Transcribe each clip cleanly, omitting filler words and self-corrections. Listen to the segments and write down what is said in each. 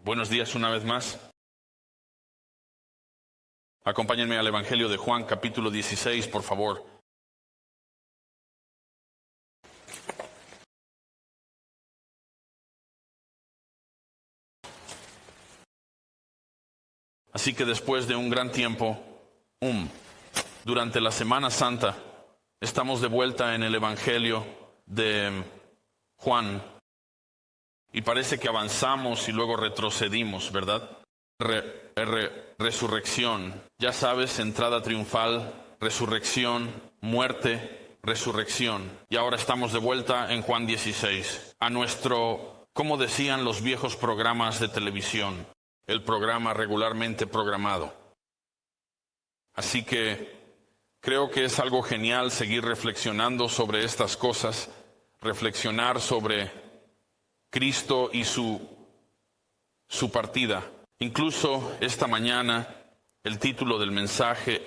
Buenos días una vez más. Acompáñenme al Evangelio de Juan, capítulo 16, por favor. Así que después de un gran tiempo, durante la Semana Santa, estamos de vuelta en el Evangelio de Juan. Y parece que avanzamos y luego retrocedimos, ¿verdad? Resurrección. Ya sabes, entrada triunfal, resurrección, muerte, resurrección. Y ahora estamos de vuelta en Juan 16. A nuestro, como decían los viejos programas de televisión, el programa regularmente programado. Así que creo que es algo genial seguir reflexionando sobre estas cosas, reflexionar sobre Cristo y su partida. Incluso esta mañana el título del mensaje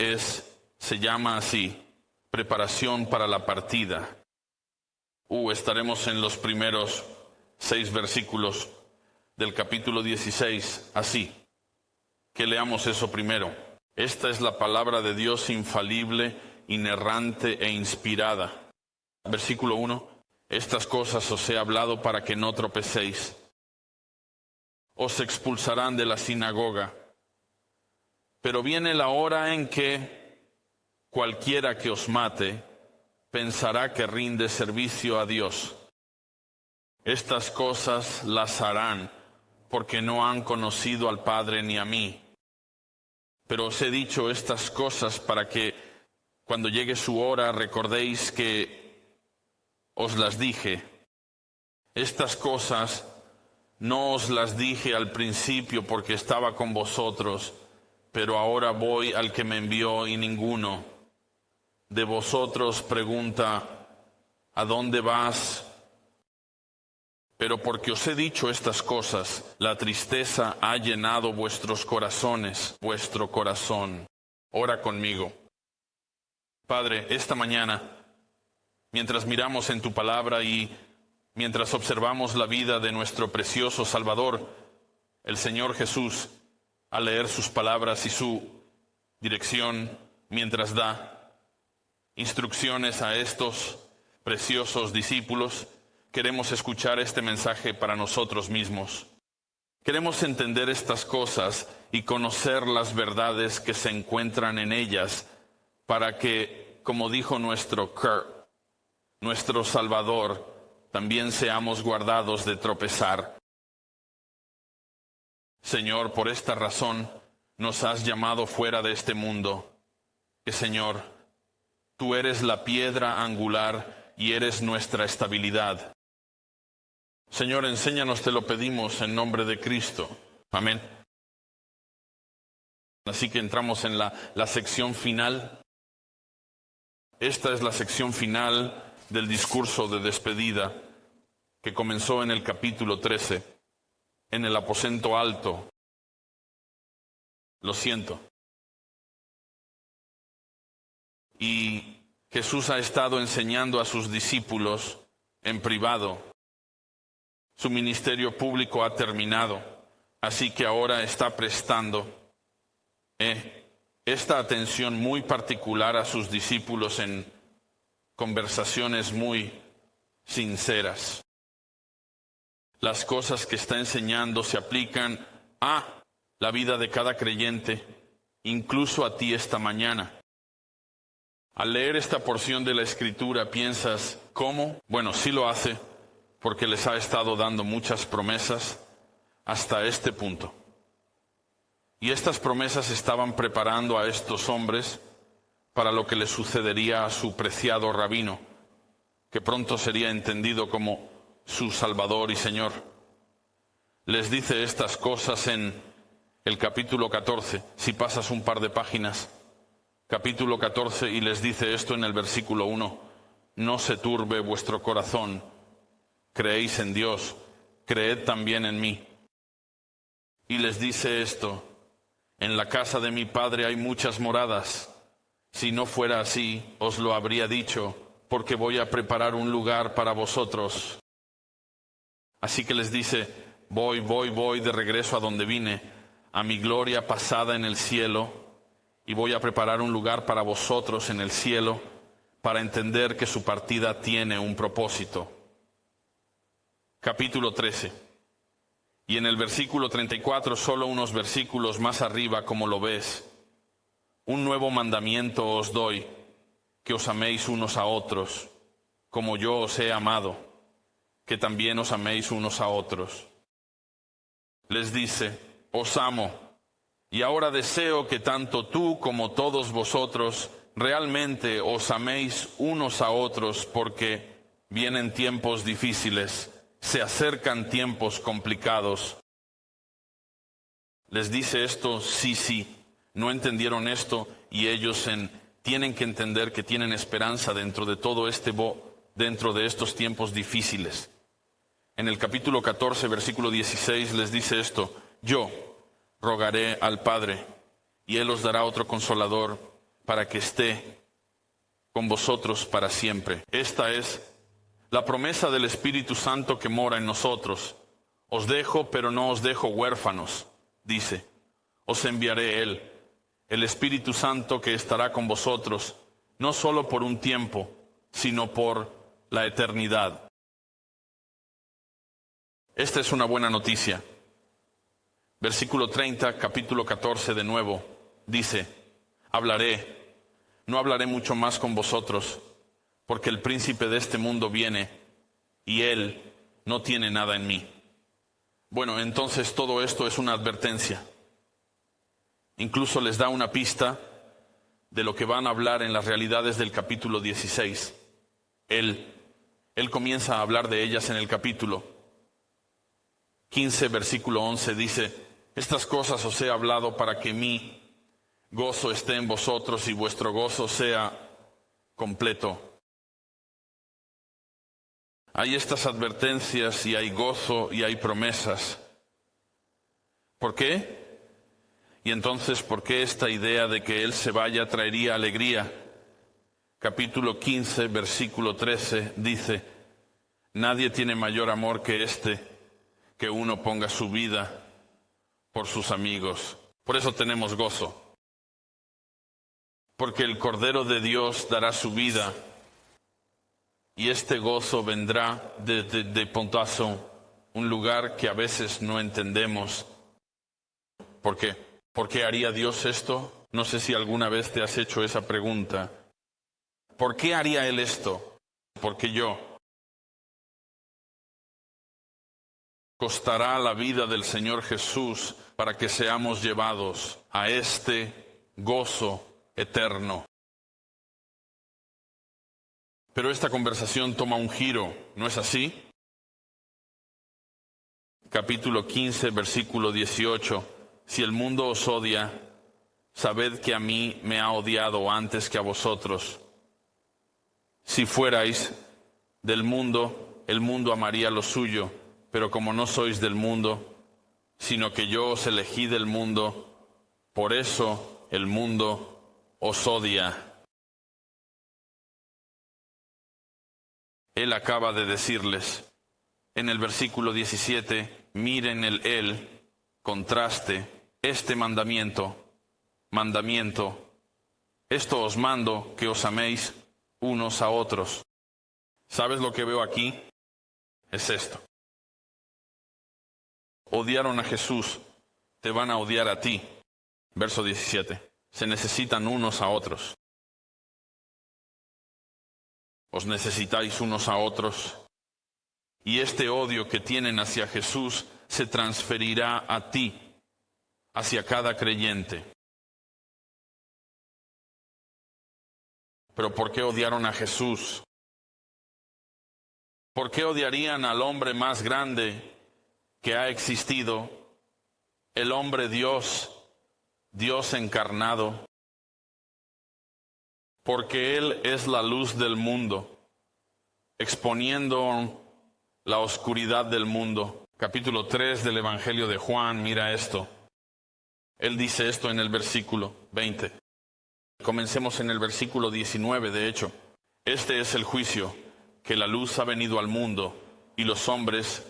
se llama así, Preparación para la partida. Estaremos en los primeros 6 versículos del capítulo 16, así que leamos eso primero. Esta es la palabra de Dios infalible, inerrante e inspirada. Versículo 1. Estas cosas os he hablado para que no tropecéis. Os expulsarán de la sinagoga. Pero viene la hora en que cualquiera que os mate pensará que rinde servicio a Dios. Estas cosas las harán porque no han conocido al Padre ni a mí. Pero os he dicho estas cosas para que cuando llegue su hora recordéis que os las dije. Estas cosas no os las dije al principio porque estaba con vosotros, pero ahora voy al que me envió y ninguno de vosotros pregunta, ¿a dónde vas? Pero porque os he dicho estas cosas, la tristeza ha llenado vuestros corazones, vuestro corazón. Ora conmigo. Padre, esta mañana, mientras miramos en tu palabra y mientras observamos la vida de nuestro precioso Salvador, el Señor Jesús, al leer sus palabras y su dirección, mientras da instrucciones a estos preciosos discípulos, queremos escuchar este mensaje para nosotros mismos. Queremos entender estas cosas y conocer las verdades que se encuentran en ellas para que, como dijo nuestro Salvador, también seamos guardados de tropezar. Señor, por esta razón nos has llamado fuera de este mundo. Que, Señor, tú eres la piedra angular y eres nuestra estabilidad. Señor, enséñanos, te lo pedimos en nombre de Cristo. Amén. Así que entramos en la sección final. Esta es la sección final del discurso de despedida que comenzó en el capítulo 13, en el aposento alto. Lo siento. Y Jesús ha estado enseñando a sus discípulos en privado. Su ministerio público ha terminado, así que ahora está prestando esta atención muy particular a sus discípulos en conversaciones muy sinceras. Las cosas que está enseñando se aplican a la vida de cada creyente, incluso a ti esta mañana. Al leer esta porción de la Escritura piensas, ¿cómo? Bueno, sí lo hace, porque les ha estado dando muchas promesas hasta este punto. Y estas promesas estaban preparando a estos hombres para lo que les sucedería a su preciado rabino, que pronto sería entendido como su Salvador y Señor. Les dice estas cosas en el capítulo 14, si pasas un par de páginas, capítulo 14, y les dice esto en el versículo 1, no se turbe vuestro corazón, creéis en Dios, creed también en mí. Y les dice esto, en la casa de mi Padre hay muchas moradas, si no fuera así, os lo habría dicho, porque voy a preparar un lugar para vosotros. Así que les dice, voy de regreso a donde vine, a mi gloria pasada en el cielo, y voy a preparar un lugar para vosotros en el cielo, para entender que su partida tiene un propósito. Capítulo 13. Y en el versículo 34, solo unos versículos más arriba, como lo ves, un nuevo mandamiento os doy, que os améis unos a otros, como yo os he amado, que también os améis unos a otros. Les dice, os amo, y ahora deseo que tanto tú como todos vosotros realmente os améis unos a otros, porque vienen tiempos difíciles, se acercan tiempos complicados. Les dice esto, sí, no entendieron esto, y ellos tienen que entender que tienen esperanza dentro de todo dentro de estos tiempos difíciles. En el capítulo 14, versículo 16, les dice esto, yo rogaré al Padre, y Él os dará otro consolador, para que esté con vosotros para siempre. Esta es la promesa del Espíritu Santo que mora en nosotros. Os dejo, pero no os dejo huérfanos, dice. Os enviaré Él, el Espíritu Santo que estará con vosotros, no solo por un tiempo, sino por la eternidad. Esta es una buena noticia. Versículo 30, capítulo 14 de nuevo, dice, no hablaré mucho más con vosotros, porque el príncipe de este mundo viene, y él no tiene nada en mí. Bueno, entonces todo esto es una advertencia. Incluso les da una pista de lo que van a hablar en las realidades del capítulo 16. Él comienza a hablar de ellas en el capítulo 15, versículo 11, dice, estas cosas os he hablado para que mi gozo esté en vosotros y vuestro gozo sea completo. Hay estas advertencias y hay gozo y hay promesas. ¿Por qué? Y entonces, ¿por qué esta idea de que Él se vaya traería alegría? Capítulo 15, versículo 13 dice, nadie tiene mayor amor que este, que uno ponga su vida por sus amigos. Por eso tenemos gozo. Porque el Cordero de Dios dará su vida. Y este gozo vendrá de Pontazo, un lugar que a veces no entendemos. ¿Por qué? ¿Por qué haría Dios esto? No sé si alguna vez te has hecho esa pregunta. ¿Por qué haría Él esto? ¿Por qué yo? Costará la vida del Señor Jesús para que seamos llevados a este gozo eterno. Pero esta conversación toma un giro, ¿no es así? Capítulo 15, versículo 18. Si el mundo os odia, sabed que a mí me ha odiado antes que a vosotros. Si fuerais del mundo, el mundo amaría lo suyo, pero como no sois del mundo, sino que yo os elegí del mundo, por eso el mundo os odia. Él acaba de decirles, en el versículo 17, miren el contraste, este mandamiento, esto os mando que os améis unos a otros. ¿Sabes lo que veo aquí? Es esto. Odiaron a Jesús, te van a odiar a ti. Verso 17. Se necesitan unos a otros. Os necesitáis unos a otros. Y este odio que tienen hacia Jesús se transferirá a ti, hacia cada creyente. Pero ¿por qué odiaron a Jesús? ¿Por qué odiarían al hombre más grande que ha existido, el hombre Dios, Dios encarnado? Porque Él es la luz del mundo, exponiendo la oscuridad del mundo. Capítulo 3 del Evangelio de Juan, mira esto. Él dice esto en el versículo 20. Comencemos en el versículo 19, de hecho. Este es el juicio, que la luz ha venido al mundo, y los hombres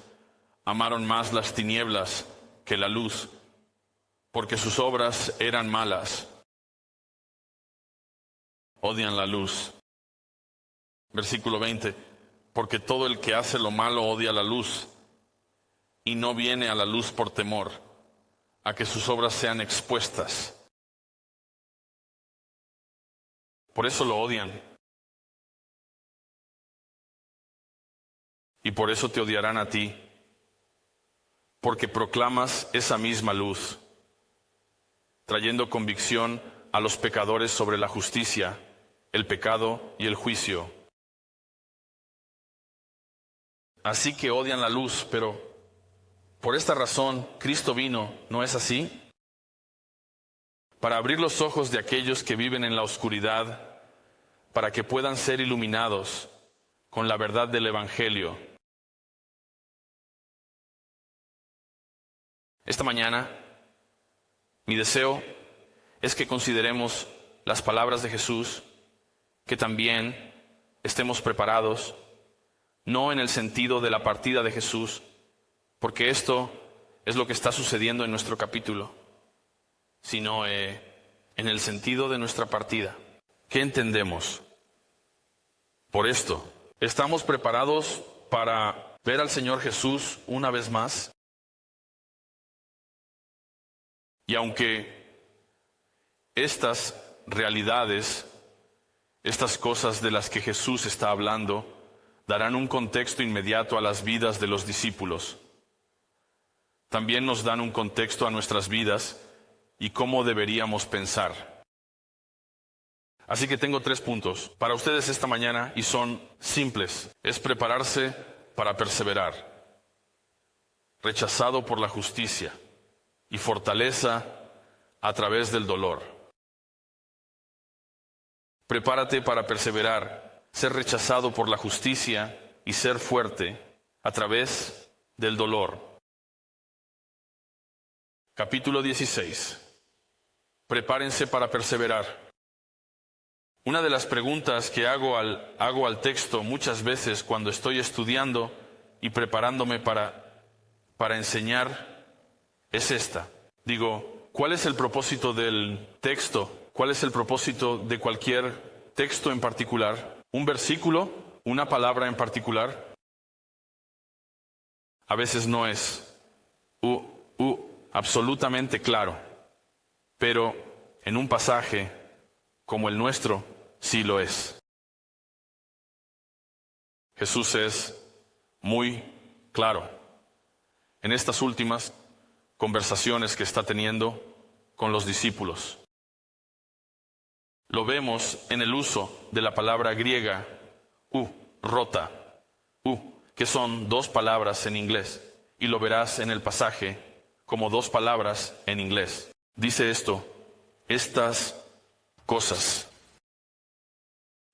amaron más las tinieblas que la luz, porque sus obras eran malas. Odian la luz. Versículo 20. Porque todo el que hace lo malo odia la luz y no viene a la luz por temor a que sus obras sean expuestas. Por eso lo odian. Y por eso te odiarán a ti, porque proclamas esa misma luz, trayendo convicción a los pecadores sobre la justicia, el pecado y el juicio. Así que odian la luz, pero por esta razón Cristo vino, ¿no es así? Para abrir los ojos de aquellos que viven en la oscuridad, para que puedan ser iluminados con la verdad del Evangelio. Esta mañana, mi deseo es que consideremos las palabras de Jesús, que también estemos preparados, no en el sentido de la partida de Jesús, porque esto es lo que está sucediendo en nuestro capítulo, sino en el sentido de nuestra partida. ¿Qué entendemos por esto? ¿Estamos preparados para ver al Señor Jesús una vez más? Y aunque estas realidades, estas cosas de las que Jesús está hablando, darán un contexto inmediato a las vidas de los discípulos, también nos dan un contexto a nuestras vidas y cómo deberíamos pensar. Así que tengo 3 puntos para ustedes esta mañana y son simples. Es prepararse para perseverar, rechazado por la justicia y fortaleza a través del dolor. Prepárate para perseverar, ser rechazado por la justicia y ser fuerte a través del dolor. Capítulo 16. Prepárense para perseverar. Una de las preguntas que hago al texto muchas veces cuando estoy estudiando y preparándome para enseñar es esta. Digo, ¿cuál es el propósito del texto? ¿Cuál es el propósito de cualquier texto en particular? ¿Un versículo? ¿Una palabra en particular? A veces no es absolutamente claro, pero en un pasaje como el nuestro sí lo es. Jesús es muy claro en estas últimas conversaciones que está teniendo con los discípulos. Lo vemos en el uso de la palabra griega rota, que son 2 palabras en inglés, y lo verás en el pasaje como 2 palabras en inglés. Dice esto, estas cosas.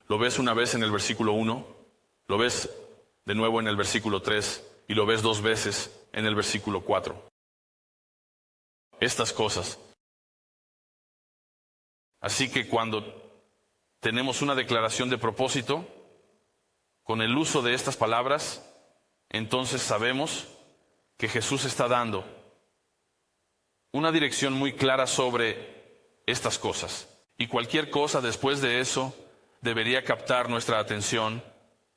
Lo ves una vez en el versículo 1, lo ves de nuevo en el versículo 3 y lo ves 2 veces en el versículo 4. Estas cosas. Así que cuando tenemos una declaración de propósito, con el uso de estas palabras, entonces sabemos que Jesús está dando una dirección muy clara sobre estas cosas. Y cualquier cosa después de eso debería captar nuestra atención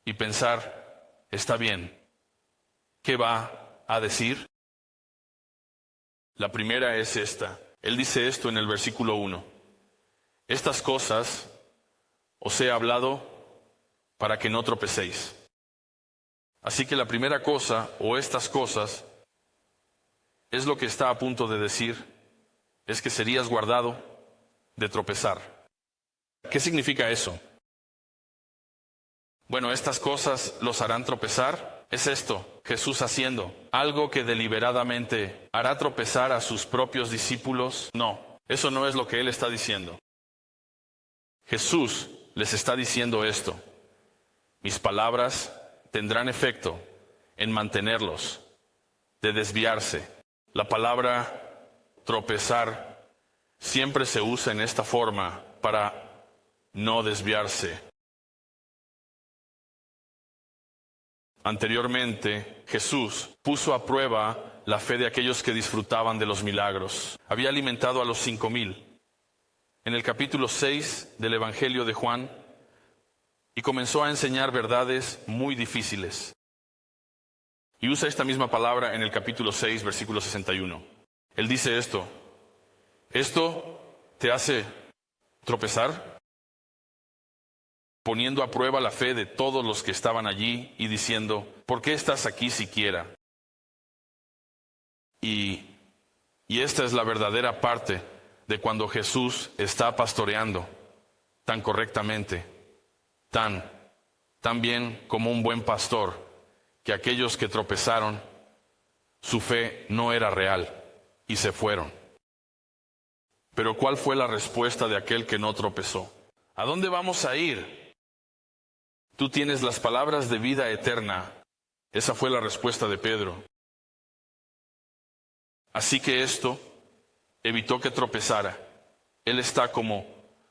y pensar, está bien, ¿qué va a decir? La primera es esta. Él dice esto en el versículo 1. Estas cosas os he hablado para que no tropecéis. Así que la primera cosa, o estas cosas, es lo que está a punto de decir, es que serías guardado de tropezar. ¿Qué significa eso? Bueno, estas cosas los harán tropezar. Es esto, Jesús haciendo algo que deliberadamente hará tropezar a sus propios discípulos. No, eso no es lo que Él está diciendo. Jesús les está diciendo esto. Mis palabras tendrán efecto en mantenerlos de desviarse. La palabra tropezar siempre se usa en esta forma para no desviarse. Anteriormente, Jesús puso a prueba la fe de aquellos que disfrutaban de los milagros. Había alimentado a los 5,000 en el capítulo 6 del Evangelio de Juan y comenzó a enseñar verdades muy difíciles. Y usa esta misma palabra en el capítulo 6, versículo 61. Él dice esto: ¿esto te hace tropezar? Poniendo a prueba la fe de todos los que estaban allí y diciendo: ¿por qué estás aquí siquiera? Y esta es la verdadera parte de cuando Jesús está pastoreando tan correctamente, tan bien como un buen pastor, que aquellos que tropezaron, su fe no era real y se fueron. Pero ¿cuál fue la respuesta de aquel que no tropezó? ¿A dónde vamos a ir? Tú tienes las palabras de vida eterna. Esa fue la respuesta de Pedro. Así que esto evitó que tropezara. Él está como: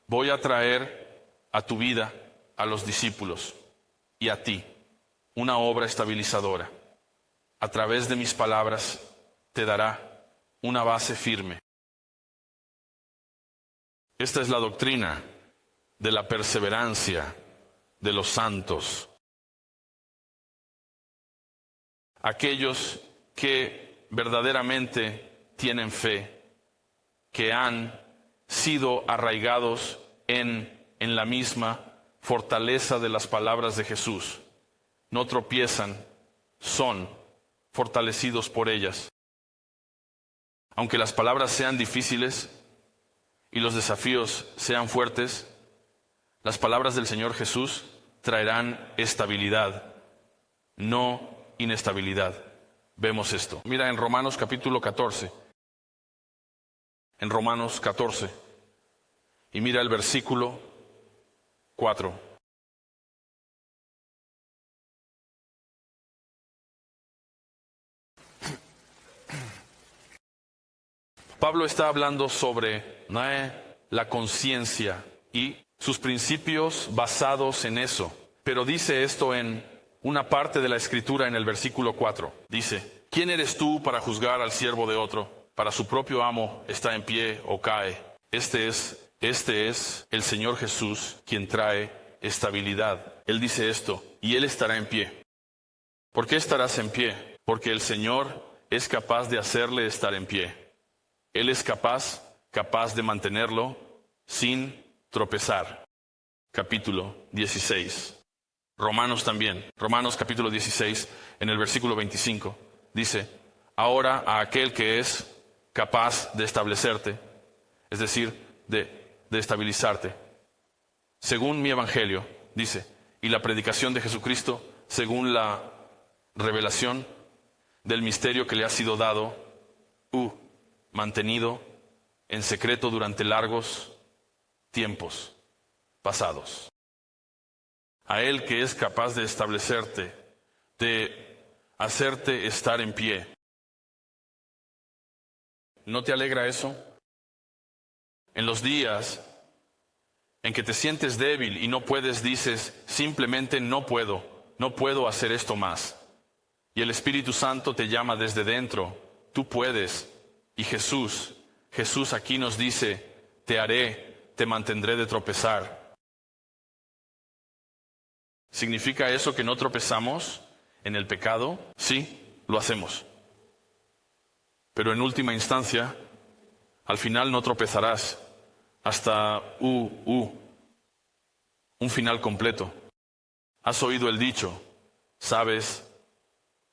voy a traer a tu vida, a los discípulos y a ti, una obra estabilizadora. A través de mis palabras te dará una base firme. Esta es la doctrina de la perseverancia de los santos. Aquellos que verdaderamente tienen fe, que han sido arraigados en la misma fortaleza de las palabras de Jesús, no tropiezan, son fortalecidos por ellas. Aunque las palabras sean difíciles y los desafíos sean fuertes, las palabras del Señor Jesús traerán estabilidad, no inestabilidad. Vemos esto. Mira en Romanos capítulo 14. En Romanos 14. Y mira el versículo 4. Pablo está hablando sobre la conciencia y sus principios basados en eso. Pero dice esto en una parte de la Escritura en el versículo 4. Dice: ¿quién eres tú para juzgar al siervo de otro? Para su propio amo está en pie o cae. Este es el Señor Jesús quien trae estabilidad. Él dice esto, y Él estará en pie. ¿Por qué estarás en pie? Porque el Señor es capaz de hacerle estar en pie. Él es capaz de mantenerlo sin tropezar. Capítulo 16. Romanos también. Romanos capítulo 16, en el versículo 25. Dice: ahora a aquel que es capaz de establecerte, es decir, de estabilizarte, según mi evangelio, dice, y la predicación de Jesucristo, según la revelación del misterio que le ha sido dado, mantenido en secreto durante largos tiempos pasados. A Él que es capaz de establecerte, de hacerte estar en pie. ¿No te alegra eso? En los días en que te sientes débil y no puedes, dices, simplemente no puedo hacer esto más. Y el Espíritu Santo te llama desde dentro, tú puedes. Y Jesús aquí nos dice: te mantendré de tropezar. ¿Significa eso que no tropezamos en el pecado? Sí, lo hacemos. Pero en última instancia, al final no tropezarás hasta un final completo. Has oído el dicho, sabes,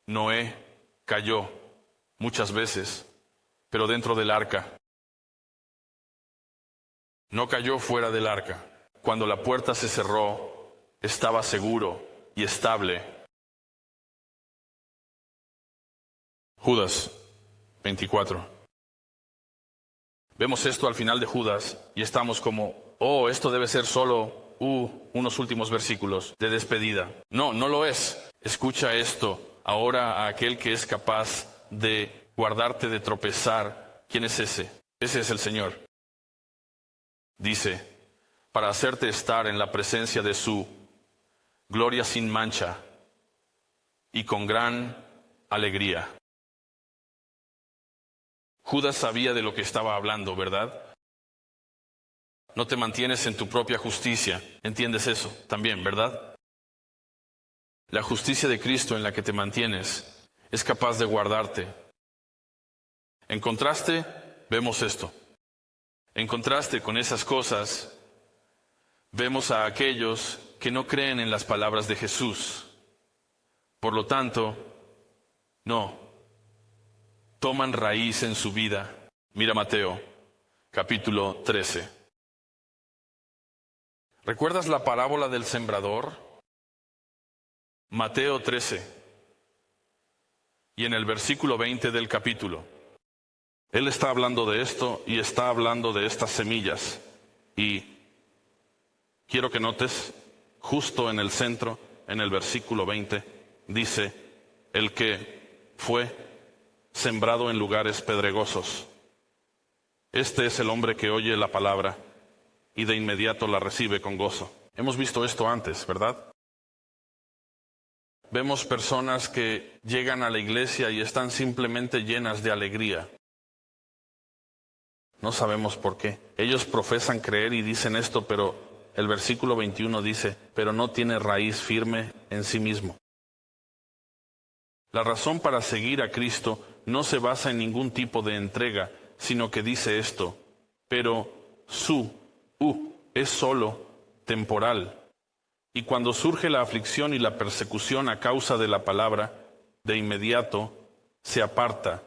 Noé cayó muchas veces, pero dentro del arca. No cayó fuera del arca. Cuando la puerta se cerró, estaba seguro y estable. Judas 24. Vemos esto al final de Judas y estamos como, esto debe ser solo unos últimos versículos de despedida. No lo es. Escucha esto. Ahora a aquel que es capaz de guardarte de tropezar. ¿Quién es ese? Ese es el Señor. Dice, para hacerte estar en la presencia de su gloria sin mancha y con gran alegría. Judas sabía de lo que estaba hablando, ¿verdad? No te mantienes en tu propia justicia. ¿Entiendes eso también, verdad? La justicia de Cristo en la que te mantienes es capaz de guardarte. En contraste, vemos esto. En contraste con esas cosas, vemos a aquellos que no creen en las palabras de Jesús. Por lo tanto, no toman raíz en su vida. Mira Mateo, capítulo 13. ¿Recuerdas la parábola del sembrador? Mateo 13. Y en el versículo 20 del capítulo, Él está hablando de esto y está hablando de estas semillas. Y quiero que notes, justo en el centro, en el versículo 20, dice, el que fue sembrado en lugares pedregosos. Este es el hombre que oye la palabra y de inmediato la recibe con gozo. Hemos visto esto antes, ¿verdad? Vemos personas que llegan a la iglesia y están simplemente llenas de alegría. No sabemos por qué. Ellos profesan creer y dicen esto, pero el versículo 21 dice, pero no tiene raíz firme en sí mismo. La razón para seguir a Cristo no se basa en ningún tipo de entrega, sino que dice esto, pero es solo temporal. Y cuando surge la aflicción y la persecución a causa de la palabra, de inmediato se aparta.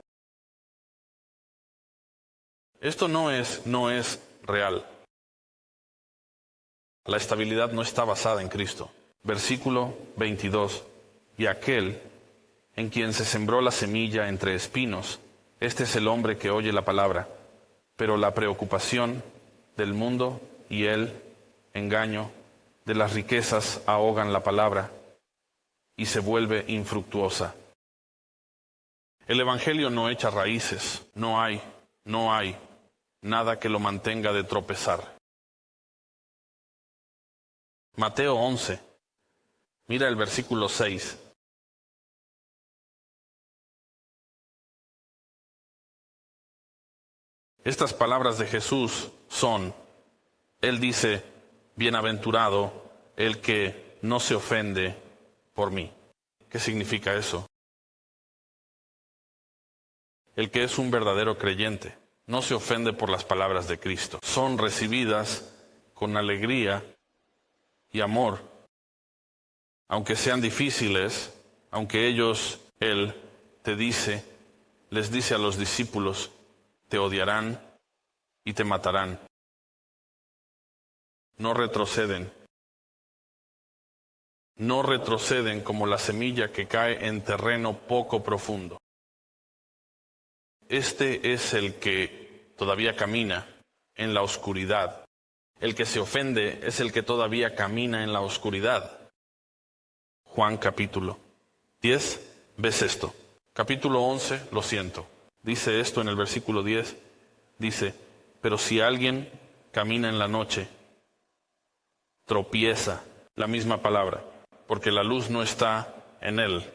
Esto no es real. La estabilidad no está basada en Cristo. Versículo 22. Y aquel en quien se sembró la semilla entre espinos, este es el hombre que oye la palabra, pero la preocupación del mundo y el engaño de las riquezas ahogan la palabra y se vuelve infructuosa. El Evangelio no echa raíces, no hay nada que lo mantenga de tropezar. Mateo 11, mira el versículo 6. Estas palabras de Jesús son, Él dice, bienaventurado el que no se ofende por mí. ¿Qué significa eso? El que es un verdadero creyente no se ofende por las palabras de Cristo. Son recibidas con alegría y amor, aunque sean difíciles, aunque Él les dice a los discípulos, te odiarán y te matarán. No retroceden. No retroceden como la semilla que cae en terreno poco profundo. Este es el que todavía camina en la oscuridad. El que se ofende es el que todavía camina en la oscuridad. Juan capítulo 10, ves esto. Capítulo 11, lo siento. Dice esto en el versículo 10, dice, pero si alguien camina en la noche, tropieza, la misma palabra, porque la luz no está en él.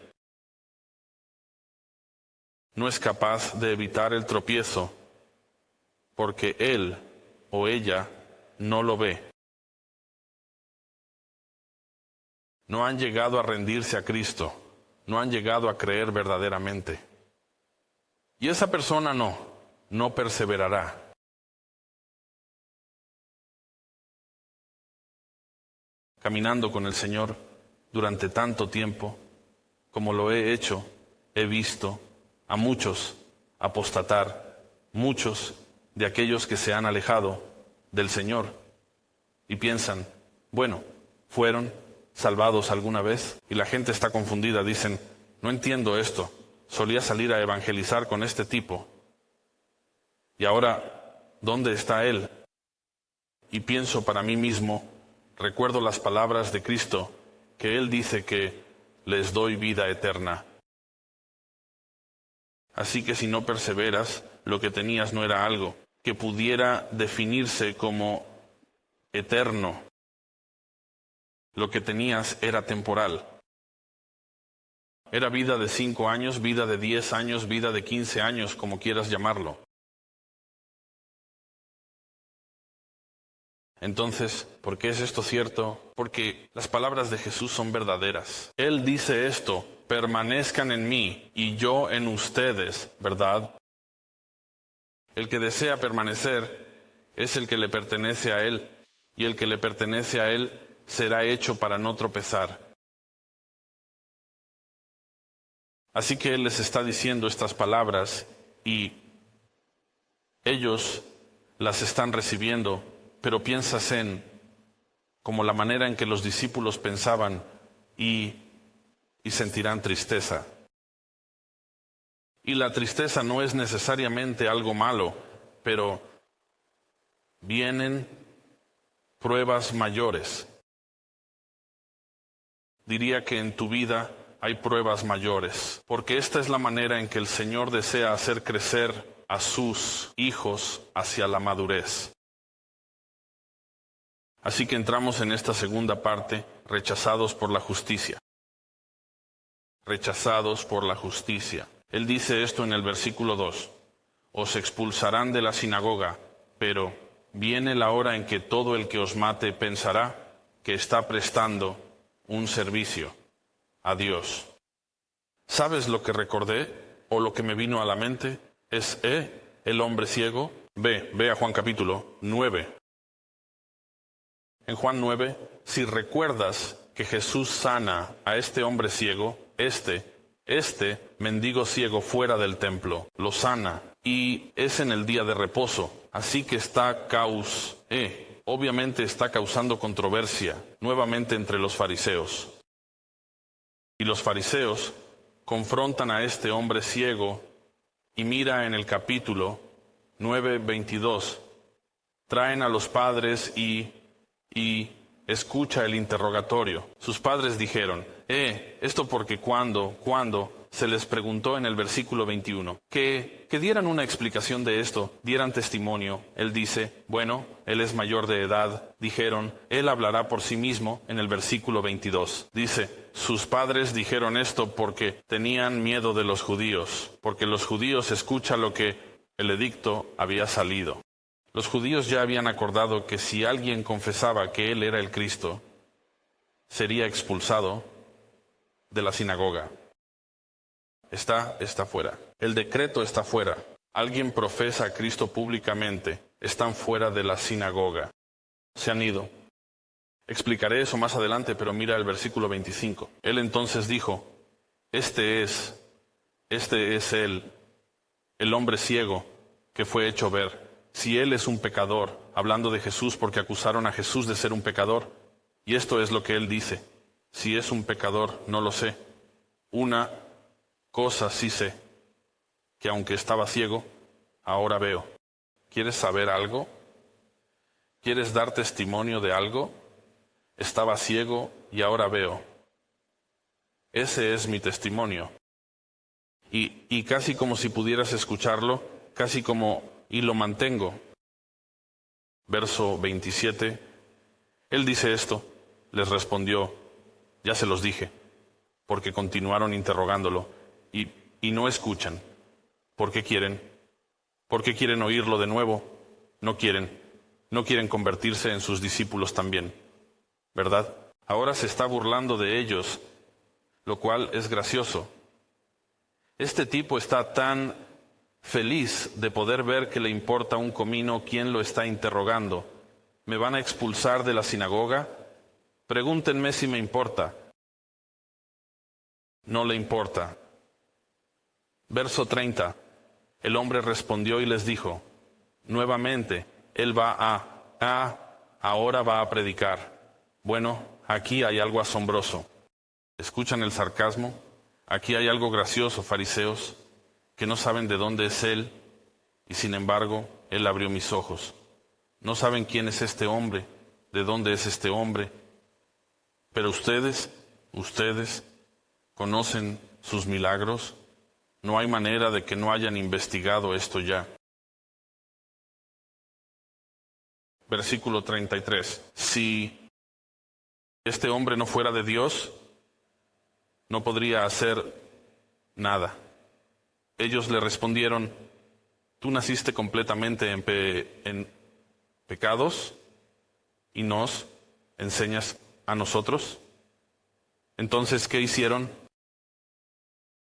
No es capaz de evitar el tropiezo, porque él o ella no lo ve. No han llegado a rendirse a Cristo, no han llegado a creer verdaderamente. Y esa persona no perseverará. Caminando con el Señor durante tanto tiempo, como lo he hecho, he visto a muchos apostatar, muchos de aquellos que se han alejado del Señor y piensan, bueno, fueron salvados alguna vez y la gente está confundida, dicen, no entiendo esto, solía salir a evangelizar con este tipo y ahora, ¿dónde está él? Y pienso para mí mismo, recuerdo las palabras de Cristo, que Él dice que les doy vida eterna. Así que si no perseveras, lo que tenías no era algo que pudiera definirse como eterno. Lo que tenías era temporal. Era vida de 5 años, vida de 10 años, vida de 15 años, como quieras llamarlo. Entonces, ¿por qué es esto cierto? Porque las palabras de Jesús son verdaderas. Él dice esto: permanezcan en mí y yo en ustedes, ¿verdad? El que desea permanecer es el que le pertenece a Él, y el que le pertenece a Él será hecho para no tropezar. Así que Él les está diciendo estas palabras y ellos las están recibiendo, pero piensas en como la manera en que los discípulos pensaban y sentirán tristeza. Y la tristeza no es necesariamente algo malo, pero vienen pruebas mayores. Diría que en tu vida hay pruebas mayores, porque esta es la manera en que el Señor desea hacer crecer a sus hijos hacia la madurez. Así que entramos en esta segunda parte: rechazados por la justicia. Rechazados por la justicia. Él dice esto en el versículo 2: os expulsarán de la sinagoga, pero viene la hora en que todo el que os mate pensará que está prestando un servicio a Dios. ¿Sabes lo que recordé o lo que me vino a la mente? Es el hombre ciego. Ve a Juan capítulo 9. En Juan 9, si recuerdas que Jesús sana a este hombre ciego, este mendigo ciego fuera del templo, lo sana, y es en el día de reposo, así que obviamente está causando controversia nuevamente entre los fariseos. Y los fariseos confrontan a este hombre ciego, y mira en el capítulo 9:22, traen a los padres y escucha el interrogatorio. Sus padres dijeron: esto porque cuando se les preguntó en el versículo 21, que dieran una explicación de esto, dieran testimonio. Él dice: bueno, él es mayor de edad. Dijeron: él hablará por sí mismo. En el versículo 22 dice: sus padres dijeron esto porque tenían miedo de los judíos, porque los judíos escuchan lo que el edicto había salido. Los judíos ya habían acordado que si alguien confesaba que él era el Cristo, sería expulsado de la sinagoga. Está fuera. El decreto está fuera. Alguien profesa a Cristo públicamente, están fuera de la sinagoga. Se han ido. Explicaré eso más adelante, pero mira el versículo 25. Él entonces dijo: este es el hombre ciego que fue hecho ver. Si él es un pecador, hablando de Jesús porque acusaron a Jesús de ser un pecador, y esto es lo que él dice: si es un pecador, no lo sé. Una cosa sí sé, que aunque estaba ciego, ahora veo. ¿Quieres saber algo? ¿Quieres dar testimonio de algo? Estaba ciego y ahora veo. Ese es mi testimonio. Y casi como si pudieras escucharlo, casi como... y lo mantengo. Verso 27. Él dice esto. Les respondió: ya se los dije, porque continuaron interrogándolo y no escuchan. ¿Por qué quieren? ¿Por qué quieren oírlo de nuevo? No quieren convertirse en sus discípulos también, ¿verdad? Ahora se está burlando de ellos, lo cual es gracioso. Este tipo está tan feliz de poder ver que le importa un comino quién lo está interrogando. ¿Me van a expulsar de la sinagoga? Pregúntenme si me importa. No le importa. Verso 30. El hombre respondió y les dijo: nuevamente, él ahora va a predicar. Bueno, aquí hay algo asombroso. ¿Escuchan el sarcasmo? Aquí hay algo gracioso, fariseos, que no saben de dónde es él, y sin embargo, él abrió mis ojos. No saben quién es este hombre, de dónde es este hombre, pero ustedes conocen sus milagros. No hay manera de que no hayan investigado esto ya. Versículo 33. Si este hombre no fuera de Dios, no podría hacer nada. Ellos le respondieron: tú naciste completamente en pecados y nos enseñas a nosotros. Entonces, ¿qué hicieron?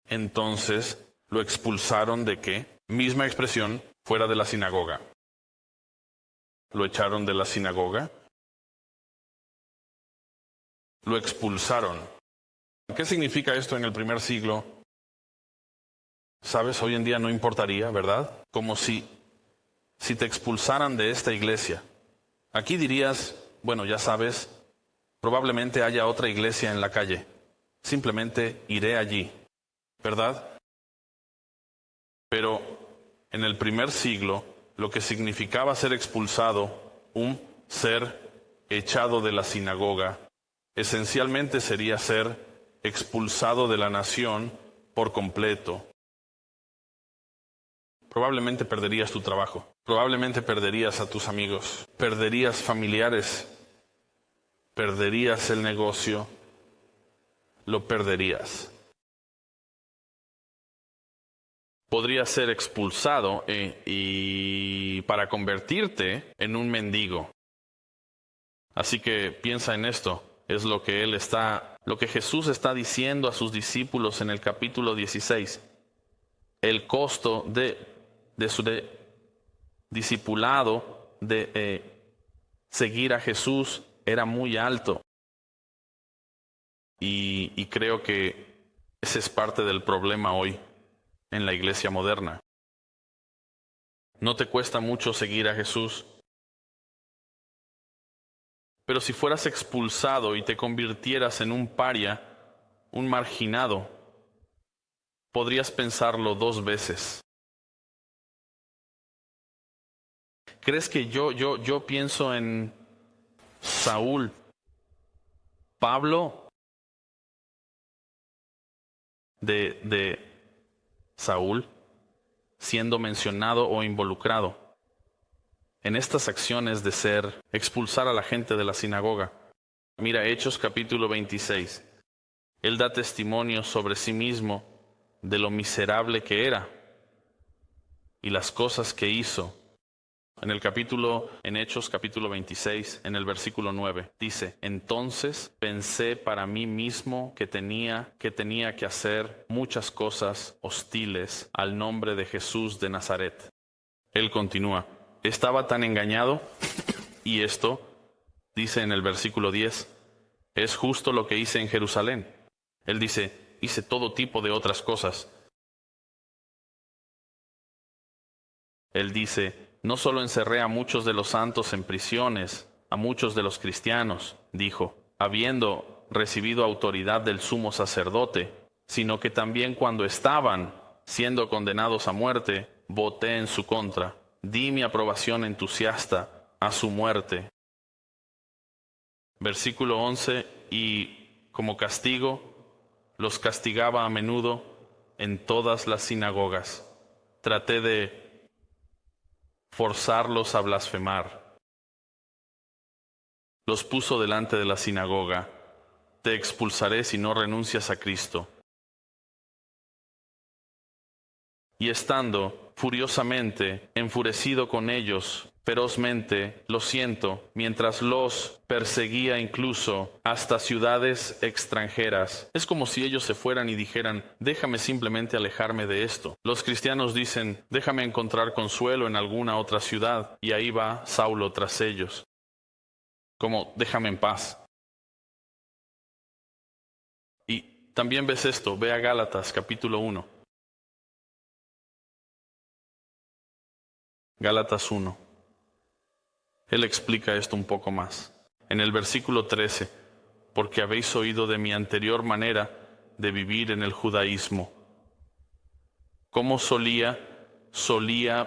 Entonces lo expulsaron ¿de qué? Misma expresión, fuera de la sinagoga. Lo echaron de la sinagoga. Lo expulsaron. ¿Qué significa esto en el primer siglo? Sabes, hoy en día no importaría, ¿verdad? Como si te expulsaran de esta iglesia. Aquí dirías, bueno, ya sabes, probablemente haya otra iglesia en la calle. Simplemente iré allí, ¿verdad? Pero en el primer siglo, lo que significaba ser expulsado, ser echado de la sinagoga, esencialmente sería ser expulsado de la nación por completo. Probablemente perderías tu trabajo, probablemente perderías a tus amigos, perderías familiares, perderías el negocio, lo perderías. Podrías ser expulsado y para convertirte en un mendigo. Así que piensa en esto, es lo que Jesús está diciendo a sus discípulos en el capítulo 16. El costo de su discipulado, de seguir a Jesús, era muy alto. Y creo que ese es parte del problema hoy en la iglesia moderna. No te cuesta mucho seguir a Jesús, pero si fueras expulsado y te convirtieras en un paria, un marginado, podrías pensarlo 2 veces. ¿Crees que yo pienso en Saúl, Pablo, de Saúl, siendo mencionado o involucrado en estas acciones de expulsar a la gente de la sinagoga? Mira, Hechos capítulo 26. Él da testimonio sobre sí mismo de lo miserable que era y las cosas que hizo. En Hechos capítulo 26, en el versículo 9, dice: entonces pensé para mí mismo que tenía que hacer muchas cosas hostiles al nombre de Jesús de Nazaret. Él continúa: estaba tan engañado, y esto, dice en el versículo 10, es justo lo que hice en Jerusalén. Él dice: hice todo tipo de otras cosas. Él dice: no solo encerré a muchos de los santos en prisiones, a muchos de los cristianos, dijo, habiendo recibido autoridad del sumo sacerdote, sino que también cuando estaban siendo condenados a muerte, voté en su contra, di mi aprobación entusiasta a su muerte. Versículo 11, y como castigo, los castigaba a menudo en todas las sinagogas. Traté de forzarlos a blasfemar. Los puso delante de la sinagoga: te expulsaré si no renuncias a Cristo. Y estando furiosamente enfurecido con ellos, ferozmente, lo siento, mientras los perseguía incluso hasta ciudades extranjeras. Es como si ellos se fueran y dijeran: déjame simplemente alejarme de esto. Los cristianos dicen: déjame encontrar consuelo en alguna otra ciudad, y ahí va Saulo tras ellos. Como: déjame en paz. Y también ves esto, ve a Gálatas capítulo 1. Gálatas 1. Él explica esto un poco más. En el versículo 13, porque habéis oído de mi anterior manera de vivir en el judaísmo. Cómo solía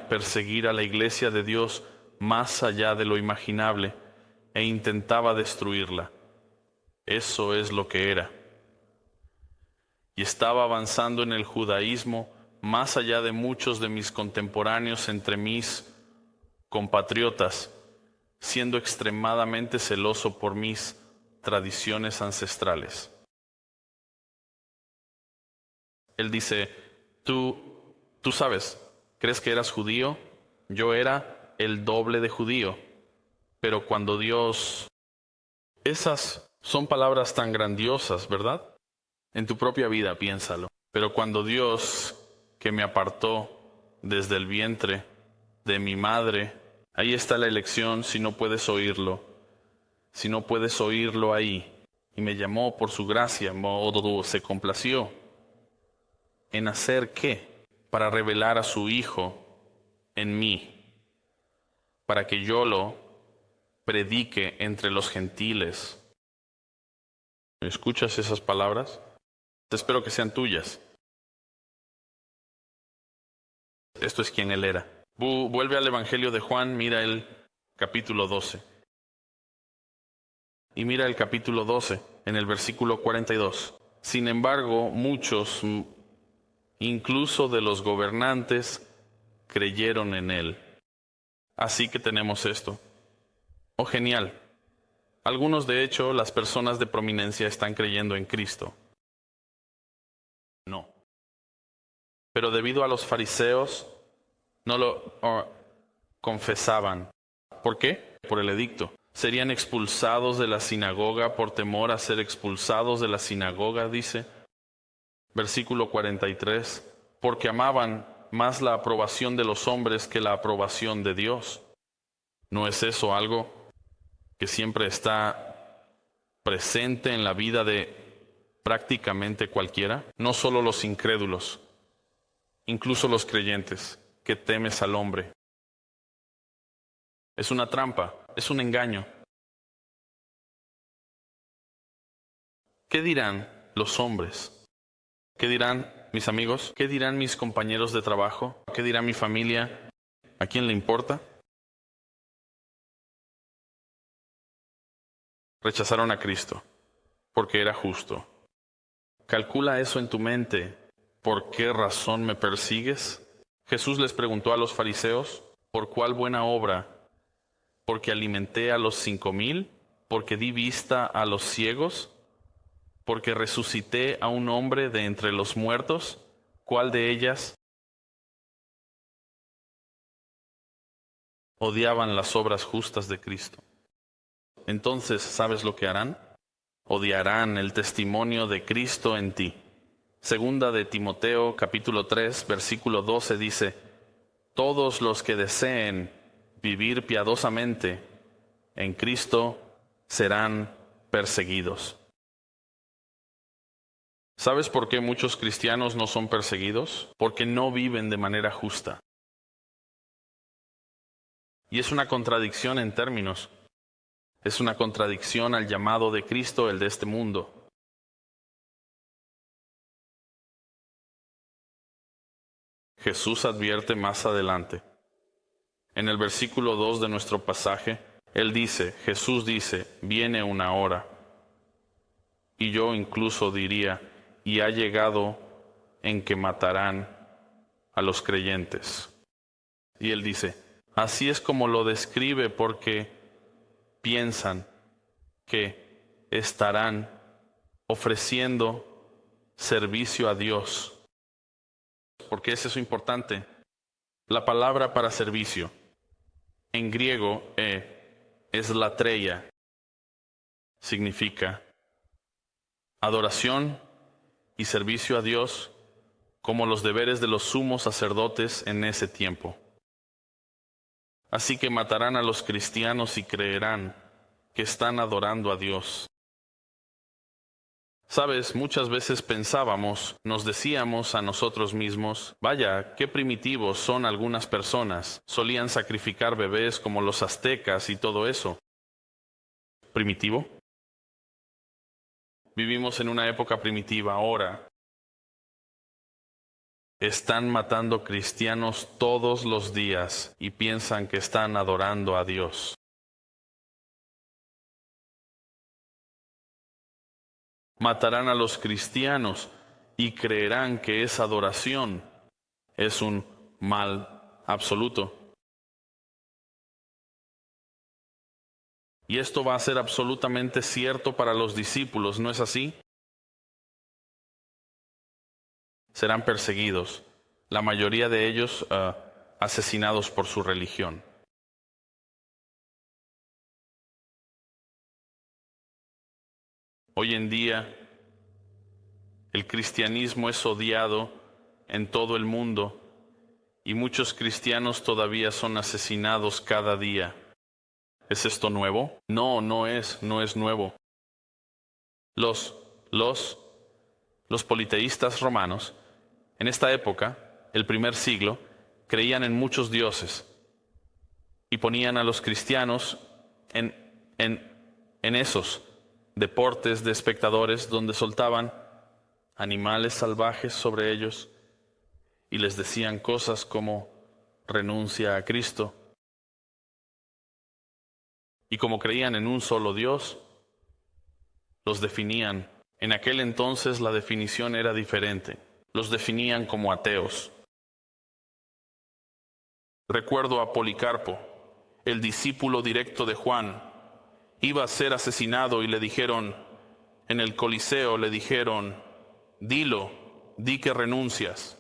perseguir a la iglesia de Dios más allá de lo imaginable e intentaba destruirla. Eso es lo que era. Y estaba avanzando en el judaísmo más allá de muchos de mis contemporáneos entre mis compatriotas, siendo extremadamente celoso por mis tradiciones ancestrales. Él dice, tú sabes, ¿crees que eras judío? Yo era el doble de judío. Pero cuando Dios... Esas son palabras tan grandiosas, ¿verdad? En tu propia vida, piénsalo. Pero cuando Dios, que me apartó desde el vientre de mi madre, ahí está la elección si no puedes oírlo. Si no puedes oírlo ahí. Y me llamó por su gracia, se complació en hacer ¿qué? Para revelar a su Hijo en mí, para que yo lo predique entre los gentiles. ¿Escuchas esas palabras? Espero que sean tuyas. Esto es quien Él era. Vuelve al Evangelio de Juan, mira el capítulo 12. Y mira el capítulo 12, en el versículo 42. Sin embargo, muchos, incluso de los gobernantes, creyeron en Él. Así que tenemos esto. Oh, genial. Algunos, de hecho, las personas de prominencia están creyendo en Cristo. No. Pero debido a los fariseos, no lo confesaban. ¿Por qué? Por el edicto. Serían expulsados de la sinagoga por temor a ser expulsados de la sinagoga, dice. Versículo 43. Porque amaban más la aprobación de los hombres que la aprobación de Dios. ¿No es eso algo que siempre está presente en la vida de prácticamente cualquiera? No solo los incrédulos, incluso los creyentes, que temes al hombre. Es una trampa, es un engaño. ¿Qué dirán los hombres? ¿Qué dirán mis amigos? ¿Qué dirán mis compañeros de trabajo? ¿Qué dirá mi familia? ¿A quién le importa? Rechazaron a Cristo porque era justo. Calcula eso en tu mente. ¿Por qué razón me persigues? Jesús les preguntó a los fariseos, ¿por cuál buena obra? ¿Porque alimenté a los 5,000? ¿Porque di vista a los ciegos? ¿Porque resucité a un hombre de entre los muertos? ¿Cuál de ellas? Odiaban las obras justas de Cristo. Entonces, ¿sabes lo que harán? Odiarán el testimonio de Cristo en ti. Segunda de Timoteo, capítulo 3, versículo 12 dice, todos los que deseen vivir piadosamente en Cristo serán perseguidos. ¿Sabes por qué muchos cristianos no son perseguidos? Porque no viven de manera justa. Y es una contradicción en términos. Es una contradicción al llamado de Cristo, el de este mundo. Jesús advierte más adelante. En el versículo 2 de nuestro pasaje, Jesús dice, viene una hora. Y yo incluso diría, y ha llegado en que matarán a los creyentes. Y Él dice, así es como lo describe porque piensan que estarán ofreciendo servicio a Dios. Porque es eso importante. La palabra para servicio en griego es latreia. Significa adoración y servicio a Dios como los deberes de los sumos sacerdotes en ese tiempo. Así que matarán a los cristianos y creerán que están adorando a Dios. Sabes, muchas veces pensábamos, nos decíamos a nosotros mismos, vaya, qué primitivos son algunas personas. Solían sacrificar bebés como los aztecas y todo eso. ¿Primitivo? Vivimos en una época primitiva ahora. Están matando cristianos todos los días y piensan que están adorando a Dios. Matarán a los cristianos y creerán que esa adoración es un mal absoluto. Y esto va a ser absolutamente cierto para los discípulos, ¿no es así? serán perseguidos, la mayoría de ellos asesinados por su religión. Hoy en día, el cristianismo es odiado en todo el mundo y muchos cristianos todavía son asesinados cada día. ¿Es esto nuevo? No, no es nuevo. Los politeístas romanos, en esta época, el primer siglo, creían en muchos dioses y ponían a los cristianos en esos deportes de espectadores donde soltaban animales salvajes sobre ellos y les decían cosas como renuncia a Cristo. Y como creían en un solo Dios, los definían. En aquel entonces la definición era diferente. Los definían como ateos. Recuerdo a Policarpo, el discípulo directo de Juan. Iba a ser asesinado y le dijeron, en el Coliseo le dijeron, di que renuncias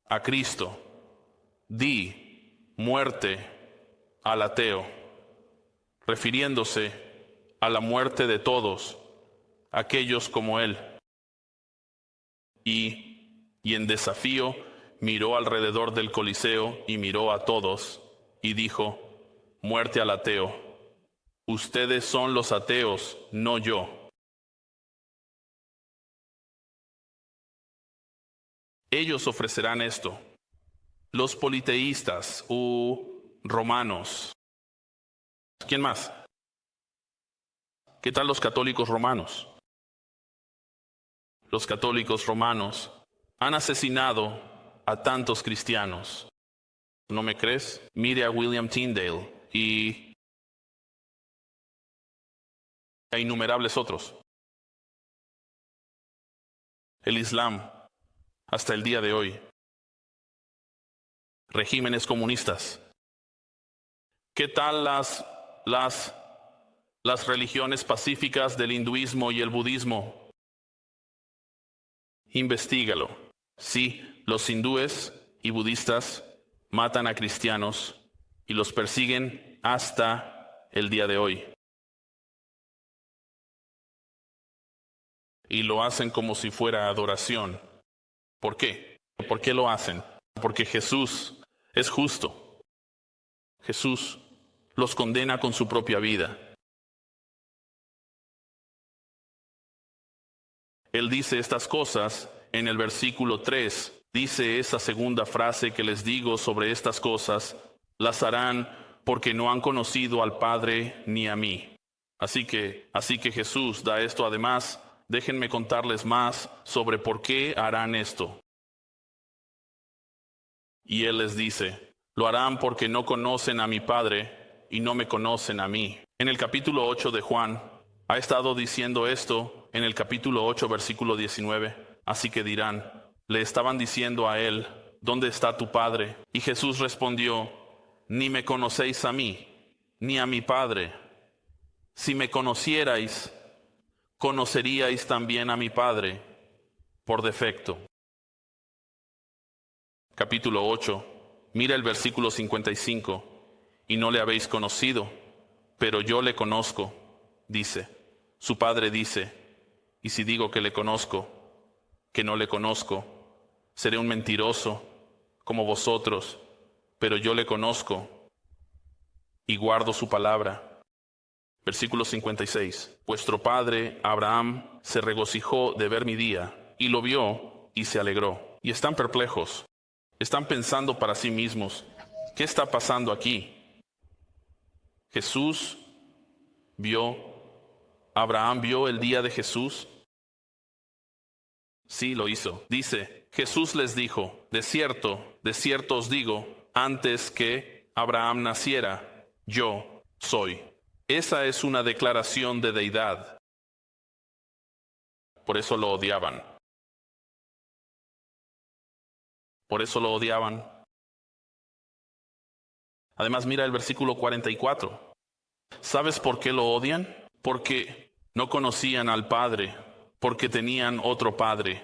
a Cristo, di muerte al ateo, refiriéndose a la muerte de todos aquellos como él. Y en desafío miró alrededor del Coliseo y miró a todos y dijo, muerte al ateo. Ustedes son los ateos, no yo. Ellos ofrecerán esto. Los politeístas u romanos. ¿Quién más? ¿Qué tal los católicos romanos? Los católicos romanos han asesinado a tantos cristianos. ¿No me crees? Mire a William Tyndale y a innumerables otros. El Islam, hasta el día de hoy. Regímenes comunistas. ¿Qué tal las religiones pacíficas del hinduismo y el budismo? Investígalo. Sí, los hindúes y budistas matan a cristianos y los persiguen hasta el día de hoy. Y lo hacen como si fuera adoración. ¿Por qué? ¿Por qué lo hacen? Porque Jesús es justo. Jesús los condena con su propia vida. Él dice estas cosas en el versículo 3. Dice esa segunda frase que les digo sobre estas cosas, las harán porque no han conocido al Padre ni a mí. Así que Jesús da esto. Además, déjenme contarles más sobre por qué harán esto. Y Él les dice, lo harán porque no conocen a mi Padre y no me conocen a mí. En el capítulo 8 de Juan, ha estado diciendo esto en el capítulo 8, versículo 19. Así que dirán, le estaban diciendo a Él, ¿dónde está tu Padre? Y Jesús respondió, ni me conocéis a mí, ni a mi Padre. Si me conocierais, conoceríais también a mi Padre por defecto. Capítulo 8, mira el versículo 55. Y no le habéis conocido, pero yo le conozco, dice. Su padre dice, y si digo que le conozco, que no le conozco, seré un mentiroso como vosotros, pero yo le conozco y guardo su palabra. Versículo 56. Vuestro padre Abraham se regocijó de ver mi día, y lo vio y se alegró. Y están perplejos, están pensando para sí mismos, ¿qué está pasando aquí? Jesús vio, Abraham vio el día de Jesús. Sí, lo hizo. Dice, Jesús les dijo, de cierto os digo, antes que Abraham naciera, yo soy. Esa es una declaración de deidad. Por eso lo odiaban. Por eso lo odiaban. Además, mira el versículo 44. ¿Sabes por qué lo odian? Porque no conocían al Padre, porque tenían otro padre.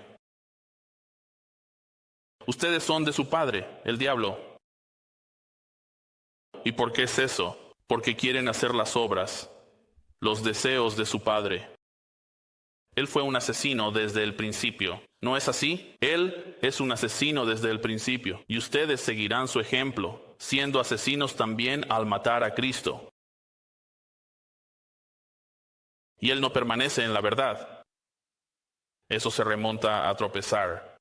Ustedes son de su padre, el diablo. ¿Y por qué es eso? Porque quieren hacer las obras, los deseos de su padre. Él fue un asesino desde el principio. ¿No es así? Él es un asesino desde el principio. Y ustedes seguirán su ejemplo, siendo asesinos también al matar a Cristo. Y él no permanece en la verdad. Eso se remonta a tropezar.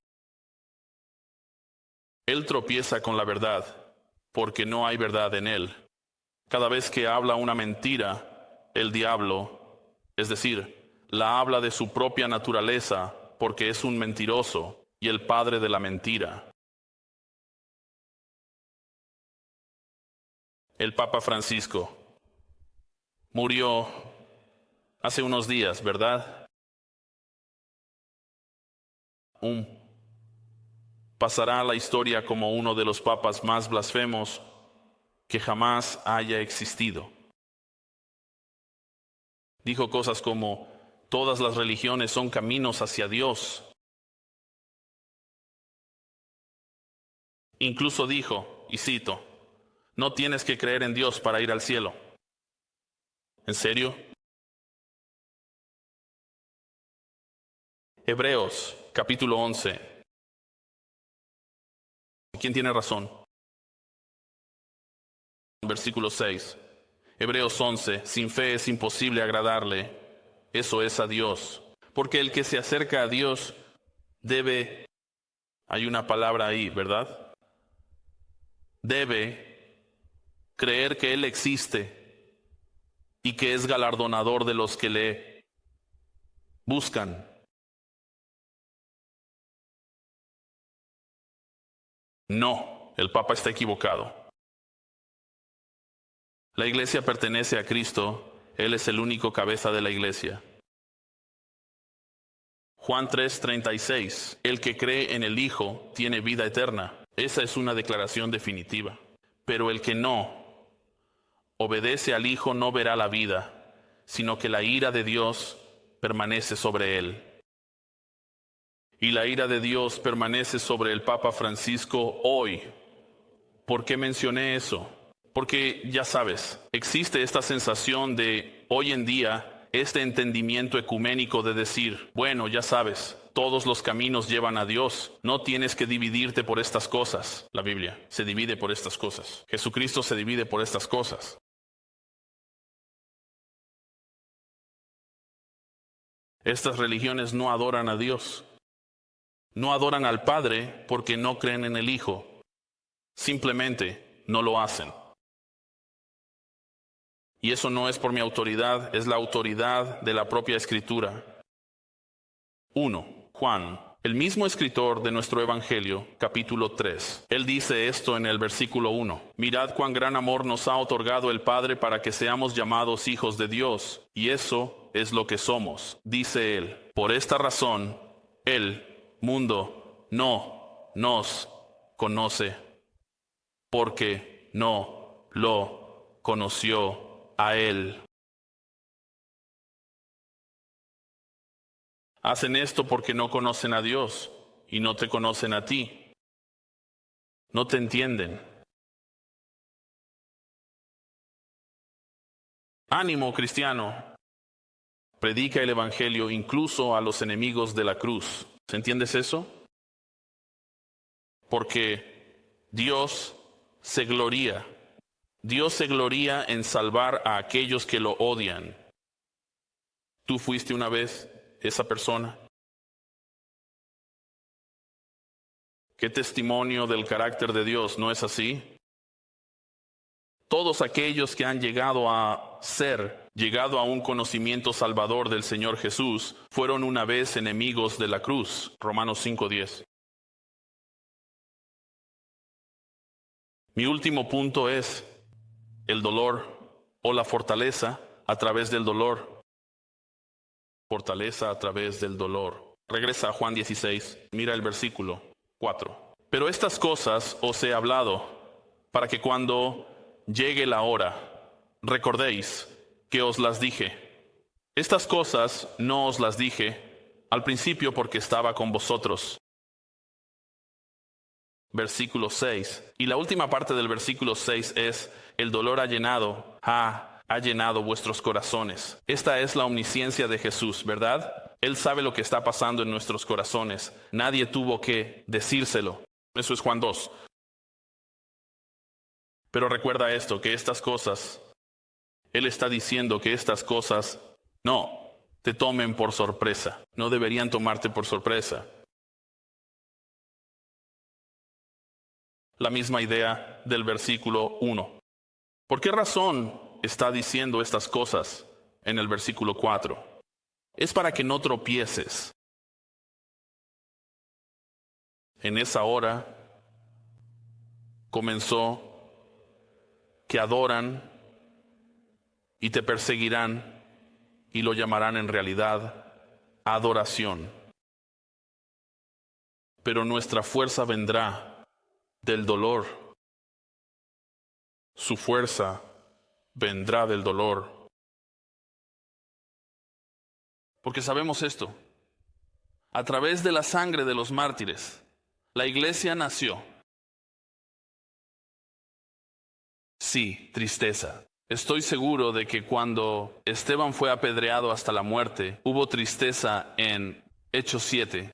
Él tropieza con la verdad, porque no hay verdad en él. Cada vez que habla una mentira, el diablo, es decir, la habla de su propia naturaleza, porque es un mentiroso y el padre de la mentira. El Papa Francisco murió hace unos días, ¿verdad? Pasará a la historia como uno de los papas más blasfemos que jamás haya existido. Dijo cosas como: todas las religiones son caminos hacia Dios. Incluso dijo, y cito: no tienes que creer en Dios para ir al cielo. ¿En serio? Hebreos, capítulo 11. ¿Quién tiene razón? Versículo 6. Hebreos 11. Sin fe es imposible agradarle. Eso es a Dios. Porque el que se acerca a Dios debe... Hay una palabra ahí, ¿verdad? Debe creer que Él existe y que es galardonador de los que le buscan. No, el Papa está equivocado. La iglesia pertenece a Cristo, Él es el único cabeza de la iglesia. Juan 3:36, el que cree en el Hijo tiene vida eterna. Esa es una declaración definitiva. Pero el que no obedece al Hijo no verá la vida, sino que la ira de Dios permanece sobre él. Y la ira de Dios permanece sobre el Papa Francisco hoy. ¿Por qué mencioné eso? Porque ya sabes, existe esta sensación de hoy en día, este entendimiento ecuménico de decir, bueno, ya sabes, todos los caminos llevan a Dios, no tienes que dividirte por estas cosas. La Biblia se divide por estas cosas. Jesucristo se divide por estas cosas. Estas religiones no adoran a Dios. No adoran al Padre porque no creen en el Hijo. Simplemente no lo hacen. Y eso no es por mi autoridad, es la autoridad de la propia Escritura. 1. Juan, el mismo escritor de nuestro Evangelio, capítulo 3. Él dice esto en el versículo 1. Mirad cuán gran amor nos ha otorgado el Padre para que seamos llamados hijos de Dios, y eso es lo que somos, dice él. Por esta razón, el mundo no nos conoce, porque no lo conoció a él. Hacen esto porque no conocen a Dios y no te conocen a ti. No te entienden. Ánimo, cristiano. Predica el Evangelio incluso a los enemigos de la cruz. ¿Entiendes eso? Porque Dios se gloría. Dios se gloría en salvar a aquellos que lo odian. ¿Tú fuiste una vez esa persona? ¿Qué testimonio del carácter de Dios, no es así? Todos aquellos que han llegado a un conocimiento salvador del Señor Jesús, fueron una vez enemigos de la cruz. Romanos 5:10. Mi último punto es el dolor o la fortaleza a través del dolor. Fortaleza a través del dolor. Regresa a Juan 16, mira el versículo 4. Pero estas cosas os he hablado, para que cuando llegue la hora, recordéis que os las dije. Estas cosas no os las dije al principio porque estaba con vosotros. versículo 6. Y la última parte del versículo 6 es: el dolor ha llenado vuestros corazones. Esta es la omnisciencia de Jesús, ¿verdad? Él sabe lo que está pasando en nuestros corazones. Nadie tuvo que decírselo. Eso es Juan 2. Pero recuerda esto, que estas cosas, Él está diciendo que estas cosas no te tomen por sorpresa. No deberían tomarte por sorpresa. La misma idea del versículo 1. ¿Por qué razón está diciendo estas cosas en el versículo 4? Es para que no tropieces. En esa hora comenzó que adoran y te perseguirán y lo llamarán en realidad adoración. Pero nuestra fuerza vendrá del dolor. Su fuerza vendrá del dolor. Porque sabemos esto. A través de la sangre de los mártires, la iglesia nació. Sí, tristeza. Estoy seguro de que cuando Esteban fue apedreado hasta la muerte, hubo tristeza en Hechos 7.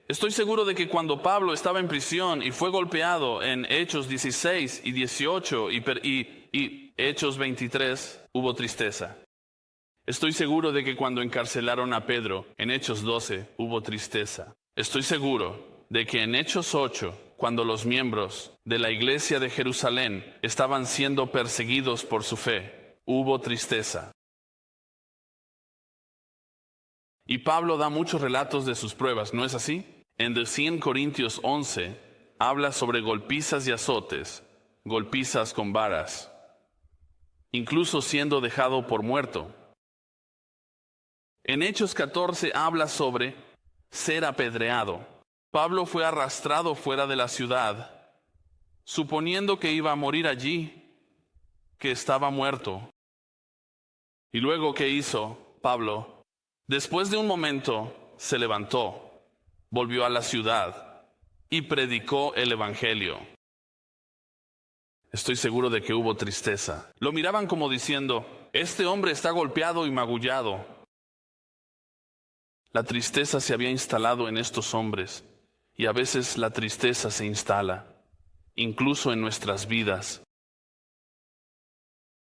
Estoy seguro de que cuando Pablo estaba en prisión y fue golpeado en Hechos 16 y 18 y Hechos 23, hubo tristeza. Estoy seguro de que cuando encarcelaron a Pedro en Hechos 12, hubo tristeza. Estoy seguro de que en Hechos 8, cuando los miembros de la iglesia de Jerusalén estaban siendo perseguidos por su fe, hubo tristeza. Y Pablo da muchos relatos de sus pruebas, ¿no es así? En 2 Corintios 11 habla sobre golpizas y azotes, golpizas con varas, incluso siendo dejado por muerto. En Hechos 14 habla sobre ser apedreado. Pablo fue arrastrado fuera de la ciudad, suponiendo que iba a morir allí, que estaba muerto. Y luego, ¿qué hizo Pablo? Después de un momento, se levantó, volvió a la ciudad y predicó el evangelio. Estoy seguro de que hubo tristeza. Lo miraban como diciendo: este hombre está golpeado y magullado. La tristeza se había instalado en estos hombres, y a veces la tristeza se instala, incluso en nuestras vidas.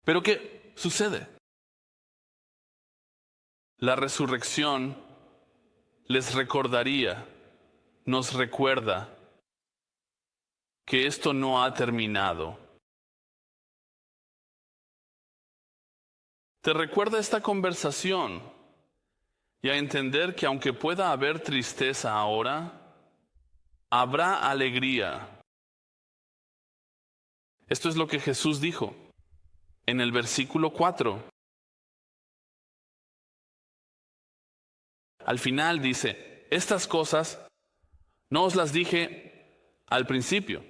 ¿Pero qué sucede? La resurrección les recordaría, nos recuerda que esto no ha terminado. Te recuerda esta conversación y a entender que aunque pueda haber tristeza ahora, habrá alegría. Esto es lo que Jesús dijo en el versículo 4. Al final dice: estas cosas no os las dije al principio.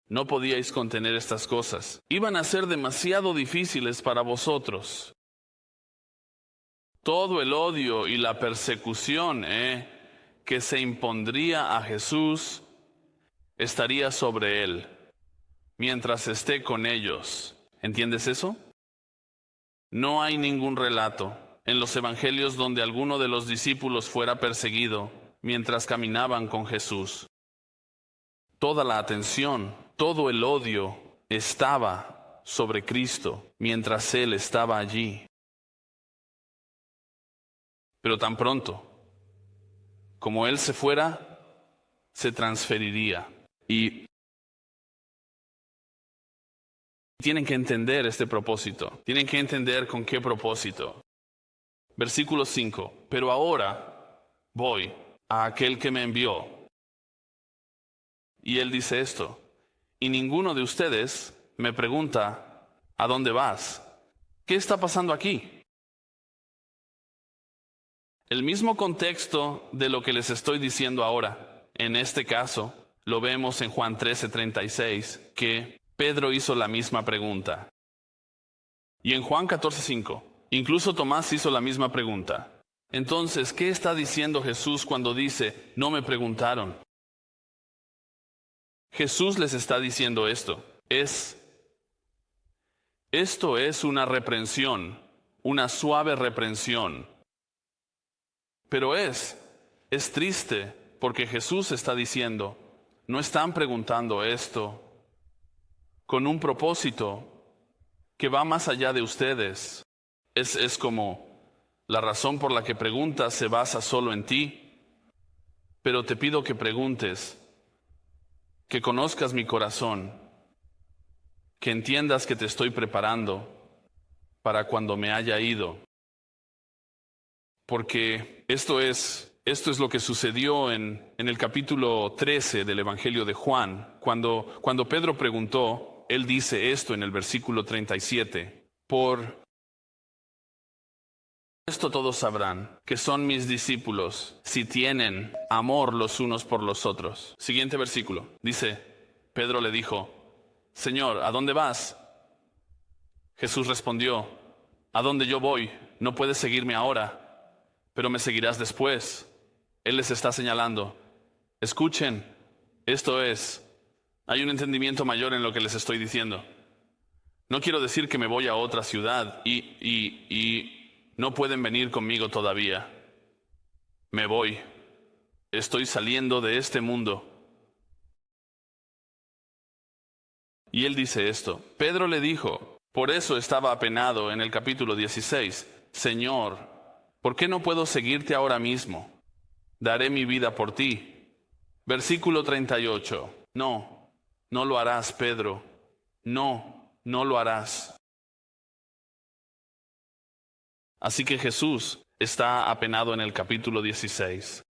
No podíais contener estas cosas. Iban a ser demasiado difíciles para vosotros. Todo el odio y la persecución que se impondría a Jesús estaría sobre él mientras esté con ellos. ¿Entiendes eso? No hay ningún relato en los evangelios donde alguno de los discípulos fuera perseguido mientras caminaban con Jesús. Toda la atención, todo el odio estaba sobre Cristo mientras Él estaba allí. Pero tan pronto como Él se fuera, se transferiría. Y tienen que entender este propósito. Tienen que entender con qué propósito. Versículo 5. Pero ahora voy a aquel que me envió. Y Él dice esto: y ninguno de ustedes me pregunta: ¿a dónde vas? ¿Qué está pasando aquí? El mismo contexto de lo que les estoy diciendo ahora, en este caso, lo vemos en Juan 13:36, que Pedro hizo la misma pregunta. Y en Juan 14:5, incluso Tomás hizo la misma pregunta. Entonces, ¿qué está diciendo Jesús cuando dice, no me preguntaron? Jesús les está diciendo esto. Esto es una reprensión, una suave reprensión. Pero es triste porque Jesús está diciendo, no están preguntando esto con un propósito que va más allá de ustedes. Es como la razón por la que preguntas se basa solo en ti, pero te pido que preguntes, que conozcas mi corazón, que entiendas que te estoy preparando para cuando me haya ido. Porque esto es lo que sucedió en el capítulo 13 del Evangelio de Juan. Cuando Pedro preguntó, él dice esto en el versículo 37. Por esto todos sabrán que son mis discípulos si tienen amor los unos por los otros. Siguiente versículo. Dice, Pedro le dijo, Señor, ¿a dónde vas? Jesús respondió, a donde yo voy, no puedes seguirme ahora, pero me seguirás después. Él les está señalando, escuchen, hay un entendimiento mayor en lo que les estoy diciendo. No quiero decir que me voy a otra ciudad y no pueden venir conmigo todavía. Me voy. Estoy saliendo de este mundo. Y él dice esto. Pedro le dijo, por eso estaba apenado en el capítulo 16. Señor, ¿por qué no puedo seguirte ahora mismo? Daré mi vida por ti. Versículo 38. No lo harás, Pedro. No lo harás. Así que Jesús está apenado en el capítulo 16.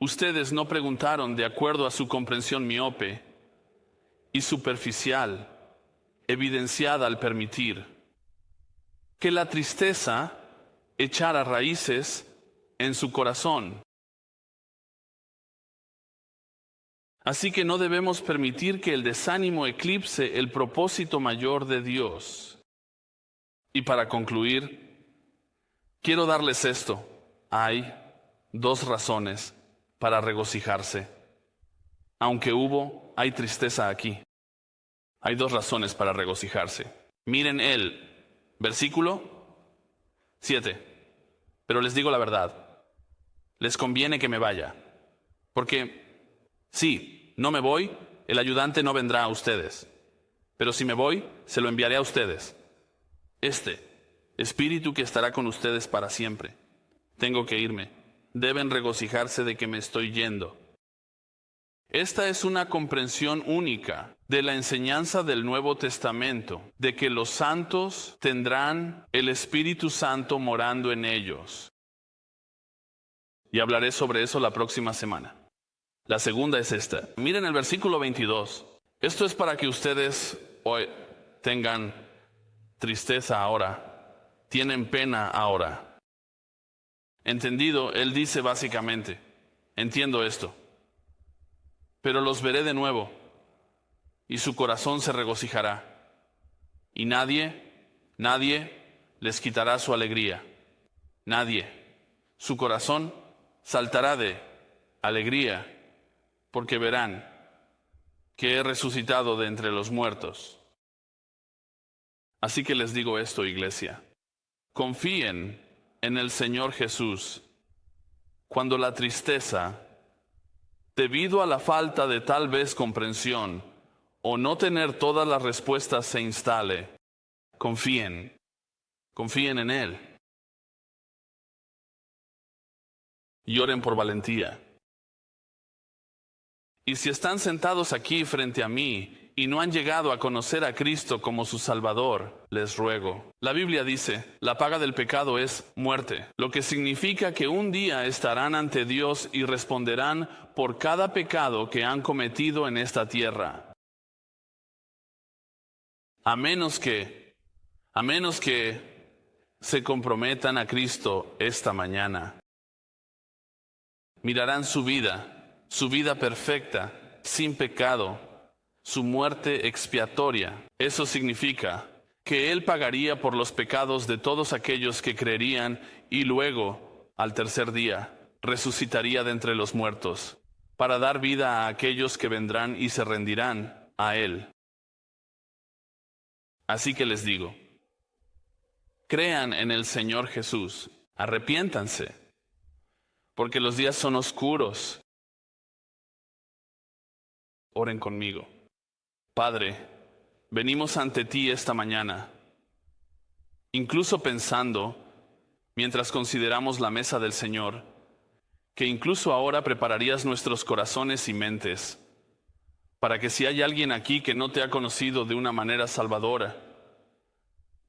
Ustedes no preguntaron de acuerdo a su comprensión miope y superficial, evidenciada al permitir que la tristeza echara raíces en su corazón. Así que no debemos permitir que el desánimo eclipse el propósito mayor de Dios. Y para concluir, quiero darles esto. Hay 2 razones para regocijarse. Aunque hay tristeza aquí. Hay 2 razones para regocijarse. Miren el versículo 7. Pero les digo la verdad. Les conviene que me vaya. Porque si no me voy, el ayudante no vendrá a ustedes. Pero si me voy, se lo enviaré a ustedes. Espíritu que estará con ustedes para siempre. Tengo que irme. Deben regocijarse de que me estoy yendo. Esta es una comprensión única de la enseñanza del Nuevo Testamento, de que los santos tendrán el Espíritu Santo morando en ellos. Y hablaré sobre eso la próxima semana. La segunda es esta. Miren el versículo 22. Esto es para que ustedes hoy tengan tristeza ahora, tienen pena ahora. Entendido, él dice básicamente, entiendo esto, pero los veré de nuevo y su corazón se regocijará y nadie les quitará su alegría. Nadie. Su corazón saltará de alegría porque verán que he resucitado de entre los muertos. Así que les digo esto, iglesia. Confíen en el Señor Jesús cuando la tristeza, debido a la falta de tal vez comprensión o no tener todas las respuestas se instale. Confíen en Él. Y oren por valentía. Y si están sentados aquí frente a mí y no han llegado a conocer a Cristo como su Salvador, les ruego. La Biblia dice, la paga del pecado es muerte, lo que significa que un día estarán ante Dios y responderán por cada pecado que han cometido en esta tierra. A menos que se comprometan a Cristo esta mañana. Mirarán su vida perfecta, sin pecado, su muerte expiatoria. Eso significa que Él pagaría por los pecados de todos aquellos que creerían y luego al tercer día, resucitaría de entre los muertos, para dar vida a aquellos que vendrán y se rendirán a Él. Así que les digo, crean en el Señor Jesús, arrepiéntanse, porque los días son oscuros. Oren conmigo. Padre, venimos ante ti esta mañana, incluso pensando, mientras consideramos la mesa del Señor, que incluso ahora prepararías nuestros corazones y mentes, para que si hay alguien aquí que no te ha conocido de una manera salvadora,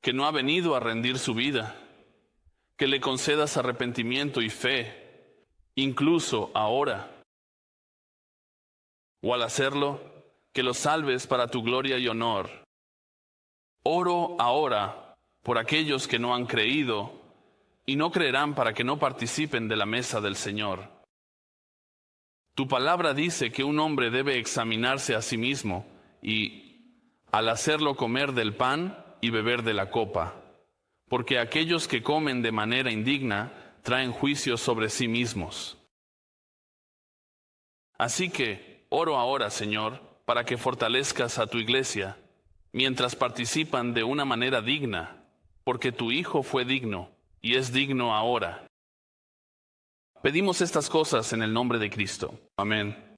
que no ha venido a rendir su vida, que le concedas arrepentimiento y fe, incluso ahora. O al hacerlo, que lo salves para tu gloria y honor. Oro ahora por aquellos que no han creído y no creerán para que no participen de la mesa del Señor. Tu palabra dice que un hombre debe examinarse a sí mismo y, al hacerlo, comer del pan y beber de la copa, porque aquellos que comen de manera indigna traen juicio sobre sí mismos. Así que oro ahora, Señor, para que fortalezcas a tu iglesia, mientras participan de una manera digna, porque tu Hijo fue digno y es digno ahora. Pedimos estas cosas en el nombre de Cristo. Amén.